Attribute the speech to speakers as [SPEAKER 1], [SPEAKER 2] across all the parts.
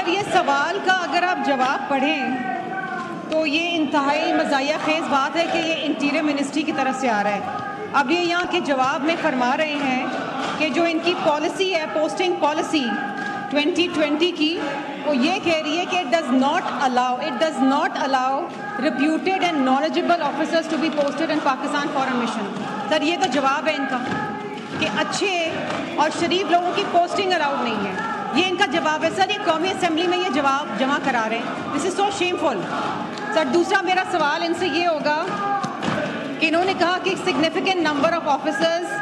[SPEAKER 1] سر یہ سوال کا اگر آپ جواب پڑھیں تو یہ انتہائی مزاحیہ خیز بات ہے کہ یہ انٹیریئر منسٹری کی طرف سے آ رہا ہے. اب یہ یہاں کے جواب میں فرما رہے ہیں کہ جو ان کی پالیسی ہے پوسٹنگ پالیسی 2020 کی, وہ یہ کہہ رہی ہے کہ it does not allow reputed and knowledgeable officers to be posted in Pakistan foreign mission. سر یہ تو جواب ہے ان کا کہ اچھے اور شریف لوگوں کی پوسٹنگ الاؤڈ نہیں ہے. یہ ان کا جواب ہے سر. یہ قومی اسمبلی میں یہ جواب جمع کرا رہے ہیں. دس از سو شیمفل. سر دوسرا میرا سوال ان سے یہ ہوگا کہ انہوں نے کہا کہ significant number of officers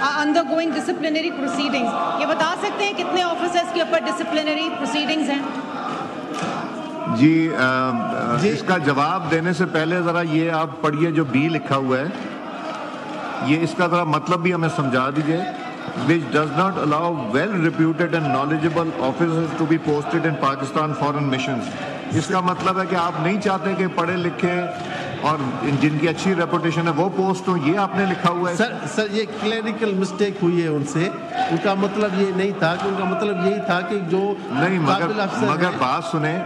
[SPEAKER 1] are undergoing disciplinary proceedings. یہ بتا سکتے ہیں کتنے آفیسرز کے اوپر ڈسپلنری پروسیڈنگز ہیں؟
[SPEAKER 2] جی اس کا جواب دینے سے پہلے ذرا یہ آپ پڑھیے جو بی لکھا ہوا ہے, یہ اس کا ذرا مطلب بھی ہمیں سمجھا دیجیے. which does not allow well reputed and knowledgeable officers to be posted in Pakistan foreign missions. اس کا مطلب ہے کہ آپ نہیں چاہتے کہ پڑھے لکھے اور جن کی اچھی ریپوٹیشن ہے وہ پوسٹ ہوں. یہ آپ نے لکھا ہوا ہے
[SPEAKER 3] سر یہ کلیریکل مسٹیک ہوئی ہے ان سے. ان کا مطلب یہ نہیں تھا, کہ ان کا مطلب یہی تھا کہ جو
[SPEAKER 2] نہیں, مگر بات سنیں,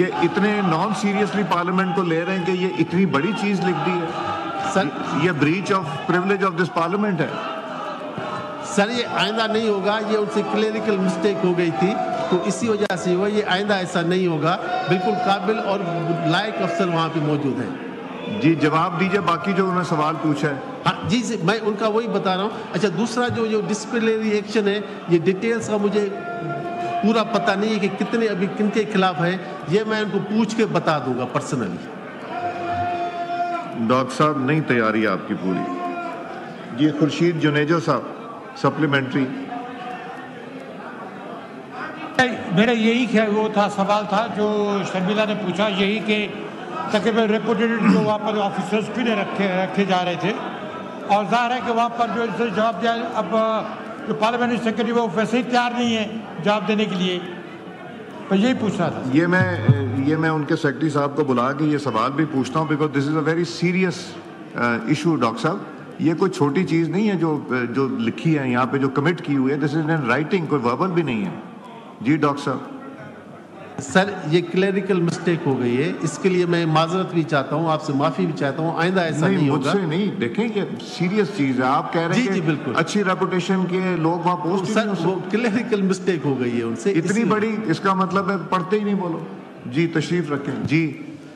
[SPEAKER 2] یہ اتنے نان سیریسلی پارلیمنٹ کو لے رہے ہیں کہ یہ اتنی بڑی چیز لکھ دی ہے سر. یہ breach of privilege of this parliament ہے
[SPEAKER 3] سر. یہ آئندہ نہیں ہوگا. یہ ان سے کلیریکل مسٹیک ہو گئی تھی تو اسی وجہ سے ہوا. یہ آئندہ ایسا نہیں ہوگا. بالکل قابل اور لائق افسر وہاں پہ موجود ہیں.
[SPEAKER 2] جی جواب دیجیے باقی جو انہوں نے سوال پوچھا ہے.
[SPEAKER 3] ہاں جی میں ان کا وہی بتا رہا ہوں. اچھا دوسرا جو ڈسپلنری ایکشن ہے, یہ ڈیٹیلز کا مجھے پورا پتہ نہیں ہے کہ کتنے ابھی کن کے خلاف ہے. یہ میں ان کو پوچھ کے بتا دوں گا پرسنلی.
[SPEAKER 2] ڈاکٹر صاحب نہیں تیاری آپ کی پوری. جی خورشید جنیجو صاحب سپلیمنٹری.
[SPEAKER 4] میرا یہی وہ تھا سوال تھا جو شرمیلا نے پوچھا, یہی کہ تقریباً ریپوٹیڈ جو وہاں پر آفیسرس کیوں نہیں رکھے جا رہے تھے, اور ظاہر ہے کہ وہاں پر جو اس سے جواب دیا. اب جو پارلیمنٹری سیکرٹری وہ ویسے ہی تیار نہیں ہے جواب دینے کے لیے. میں یہی پوچھ رہا تھا.
[SPEAKER 2] یہ میں ان کے سیکرٹری صاحب کو بلا کے یہ سوال بھی پوچھتا ہوں, because this is a very serious issue. Doctor صاحب یہ کوئی چھوٹی چیز نہیں ہے جو لکھی ہے یہاں پہ, جو کمٹ کی ہوئی ہے. دس از ان رائٹنگ, کوئی وربل بھی نہیں ہے. جی ڈاکٹر صاحب.
[SPEAKER 3] سر یہ کلیریکل مسٹیک ہو گئی ہے, اس کے لیے میں معذرت بھی چاہتا ہوں, آپ سے معافی بھی چاہتا ہوں. آئندہ ایسا نہیں ہوگا.
[SPEAKER 2] مجھ سے نہیں, دیکھیں یہ سیریس چیز ہے. آپ کہہ رہے ہیں
[SPEAKER 3] جی بالکل
[SPEAKER 2] اچھی ریپوٹیشن کے لوگ وہاں پوسٹ.
[SPEAKER 3] سر وہ کلیریکل مسٹیک ہو گئی ہے ان سے.
[SPEAKER 2] اتنی بڑی, اس کا مطلب ہے پڑھتے ہی نہیں. بولو جی تشریف رکھیں. جی